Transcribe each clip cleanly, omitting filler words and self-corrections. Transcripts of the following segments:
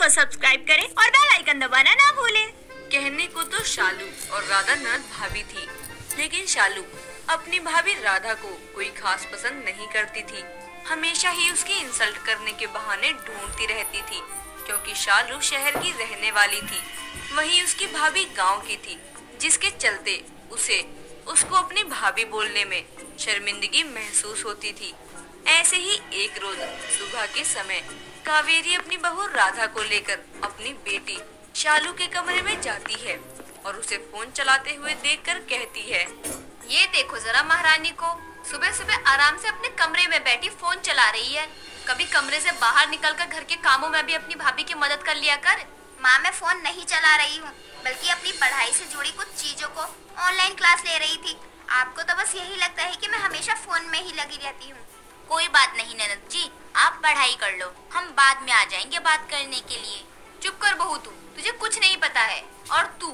को सब्सक्राइब करें और बेल आइकन दबाना ना भूलें। कहने को तो शालू और राधा ननद भाभी थी, लेकिन शालू अपनी भाभी राधा को कोई खास पसंद नहीं करती थी। हमेशा ही उसकी इंसल्ट करने के बहाने ढूंढती रहती थी, क्योंकि शालू शहर की रहने वाली थी, वहीं उसकी भाभी गांव की थी, जिसके चलते उसको अपनी भाभी बोलने में शर्मिंदगी महसूस होती थी। ऐसे ही एक रोज सुबह के समय कावेरी अपनी बहू राधा को लेकर अपनी बेटी शालू के कमरे में जाती है और उसे फोन चलाते हुए देखकर कहती है, ये देखो जरा महारानी को, सुबह सुबह आराम से अपने कमरे में बैठी फोन चला रही है। कभी कमरे से बाहर निकलकर घर के कामों में भी अपनी भाभी की मदद कर लिया कर। माँ, मैं फोन नहीं चला रही हूँ, बल्कि अपनी पढ़ाई से जुड़ी कुछ चीजों को ऑनलाइन क्लास ले रही थी। आपको तो बस यही लगता है कि मैं हमेशा फोन में ही लगी रहती हूँ। कोई बात नहीं ननद जी, आप पढ़ाई कर लो, हम बाद में आ जाएंगे बात करने के लिए। चुप कर बहू, तुझे कुछ नहीं पता है। और तू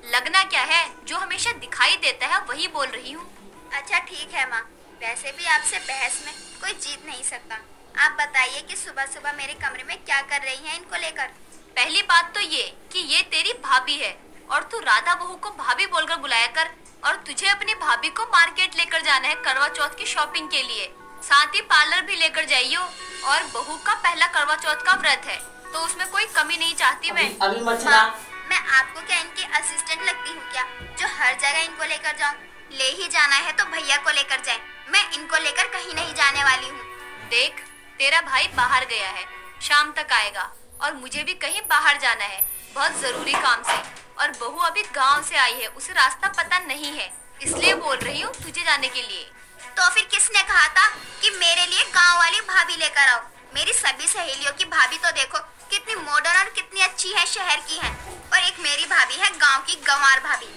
लगना क्या है, जो हमेशा दिखाई देता है वही बोल रही हूँ। अच्छा ठीक है माँ, वैसे भी आपसे बहस में कोई जीत नहीं सकता। आप बताइए कि सुबह सुबह मेरे कमरे में क्या कर रही हैं इनको लेकर। पहली बात तो ये कि ये तेरी भाभी है और तू राधा बहू को भाभी बोलकर बुलाया कर। और तुझे अपनी भाभी को मार्केट लेकर जाना है करवा चौथ की शॉपिंग के लिए, साथ ही पार्लर भी लेकर जाइयो। और बहू का पहला करवा चौथ का व्रत है, तो उसमें कोई कमी नहीं चाहती मैं। मैं आपको क्या इनकी असिस्टेंट लगती हूँ क्या, जो हर जगह इनको लेकर जाऊँ? ले ही जाना है तो भैया को लेकर जाए, मैं इनको लेकर कहीं नहीं जाने वाली हूँ। देख, तेरा भाई बाहर गया है, शाम तक आएगा और मुझे भी कहीं बाहर जाना है बहुत जरूरी काम से। और बहू अभी गांव से आई है, उसे रास्ता पता नहीं है, इसलिए बोल रही हूँ तुझे जाने के लिए। तो फिर किसने कहा था कि मेरे लिए गांव वाली भाभी लेकर आओ? मेरी सभी सहेलियों की भाभी तो देखो कितनी मॉडर्न और कितनी अच्छी है, शहर की है, और एक मेरी भाभी है गांव की गंवार भाभी।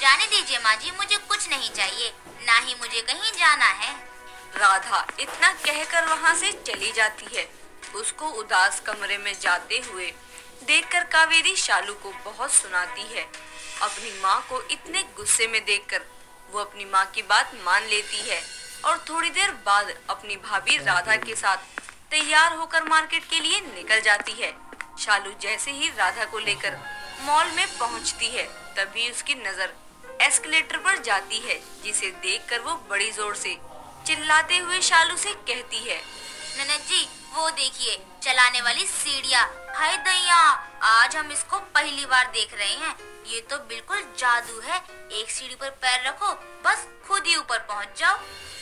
जाने दीजिए माँ जी, मुझे कुछ नहीं चाहिए, ना ही मुझे कहीं जाना है। राधा इतना कहकर वहाँ से चली जाती है। उसको उदास कमरे में जाते हुए देखकर कावेरी शालू को बहुत सुनाती है। अपनी माँ को इतने गुस्से में देखकर वो अपनी माँ की बात मान लेती है और थोड़ी देर बाद अपनी भाभी राधा के साथ तैयार होकर मार्केट के लिए निकल जाती है। शालू जैसे ही राधा को लेकर मॉल में पहुंचती है, तभी उसकी नजर एस्केलेटर पर जाती है, जिसे देखकर वो बड़ी जोर से चिल्लाते हुए शालू से कहती है, ननद जी वो देखिए चलाने वाली सीढ़ियाँ, हाय दैया, आज हम इसको पहली बार देख रहे हैं। ये तो बिल्कुल जादू है, एक सीढ़ी पर पैर रखो, बस खुद ही ऊपर पहुंच जाओ।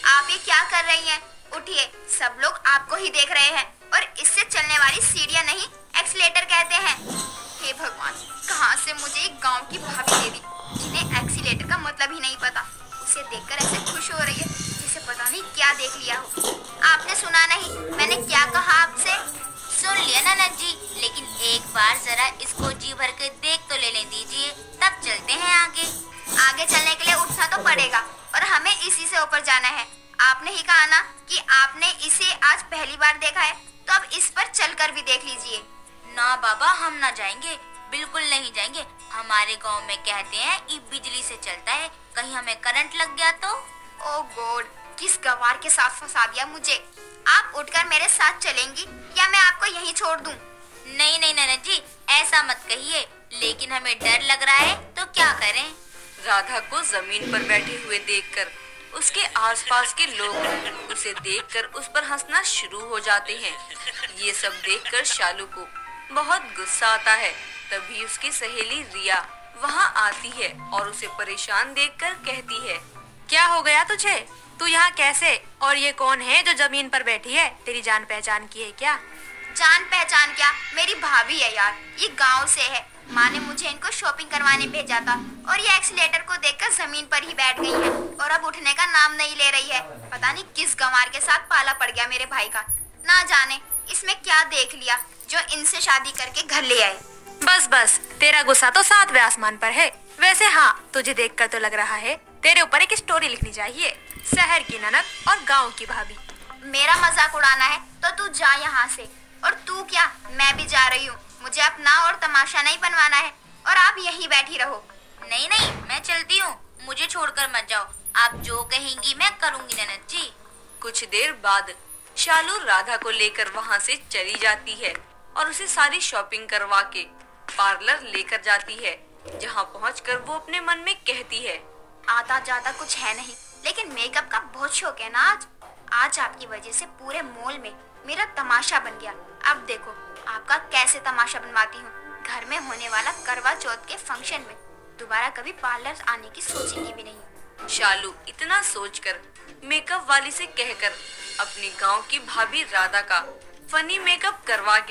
आप ये क्या कर रही हैं? उठिए, सब लोग आपको ही देख रहे हैं। और इससे चलने वाली सीढ़ियाँ नहीं, एक्सीलेटर कहते हैं। हे भगवान, कहाँ से मुझे एक गांव की भाभी दे दी, जिन्हें एक्सीलेटर का मतलब ही नहीं पता। उसे देखकर ऐसे खुश हो रही है जिसे पता नहीं क्या देख लिया हो। आपने सुना नहीं मैंने क्या कहा आपसे? सुन लिया ननद जी, लेकिन एक बार जरा इसको जी भर के देख तो लेने दीजिए, तब चलते हैं आगे। आगे चलने के लिए उठना तो पड़ेगा, और हमें इसी से ऊपर जाना है। आपने ही कहा ना कि आपने इसे आज पहली बार देखा है, तो अब इस पर चलकर भी देख लीजिए। ना बाबा, हम ना जाएंगे, बिल्कुल नहीं जाएंगे। हमारे गांव में कहते हैं ये बिजली से चलता है, कहीं हमें करंट लग गया तो। ओ गॉड, किस गवार के साथ फंसा दिया मुझे। आप उठकर मेरे साथ चलेंगी या मैं आपको यहीं छोड़ दूं? नहीं नहीं ननद जी, ऐसा मत कहिए, लेकिन हमें डर लग रहा है तो क्या करें। राधा को जमीन पर बैठे हुए देखकर उसके आसपास के लोग उसे देखकर उस पर हंसना शुरू हो जाते हैं। ये सब देखकर शालू को बहुत गुस्सा आता है। तभी उसकी सहेली रिया वहाँ आती है और उसे परेशान देखकर कहती है, क्या हो गया तुझे? तू यहाँ कैसे? और ये कौन है जो जमीन पर बैठी है? तेरी जान पहचान की है क्या? जान पहचान क्या, मेरी भाभी है यार, ये गांव से है। माँ ने मुझे इनको शॉपिंग करवाने भेजा था, और ये एक्सीलेटर को देखकर जमीन पर ही बैठ गई है और अब उठने का नाम नहीं ले रही है। पता नहीं किस गंवार के साथ पाला पड़ गया मेरे भाई का। ना जाने इसमें क्या देख लिया जो इनसे शादी करके घर ले आए। बस बस, तेरा गुस्सा तो 7वें आसमान पर है। वैसे हाँ, तुझे देखकर तो लग रहा है तेरे ऊपर एक स्टोरी लिखनी चाहिए, शहर की ननद और गाँव की भाभी। मेरा मजाक उड़ाना है तो तू जा यहाँ से। और तू क्या, मैं भी जा रही हूँ। मुझे अपना और तमाशा नहीं बनवाना है, और आप यहीं बैठी रहो। नहीं नहीं, मैं चलती हूँ, मुझे छोड़कर मत जाओ। आप जो कहेंगी मैं करूँगी ननद जी। कुछ देर बाद शालू राधा को लेकर वहाँ से चली जाती है। और उसे सारी शॉपिंग करवा के पार्लर लेकर जाती है, जहाँ पहुंचकर वो अपने मन में कहती है, आता जाता कुछ है नहीं, लेकिन मेकअप का बहुत शौक है ना आज आपकी वजह से पूरे मॉल में मेरा तमाशा बन गया। अब देखो आपका कैसे तमाशा बनवाती हूँ। घर में होने वाला करवा चौथ के फंक्शन में दोबारा कभी पार्लर आने की सोचेंगी भी नहीं। शालू इतना सोचकर मेकअप वाली से कहकर अपनी गांव की भाभी राधा का फनी मेकअप करवा के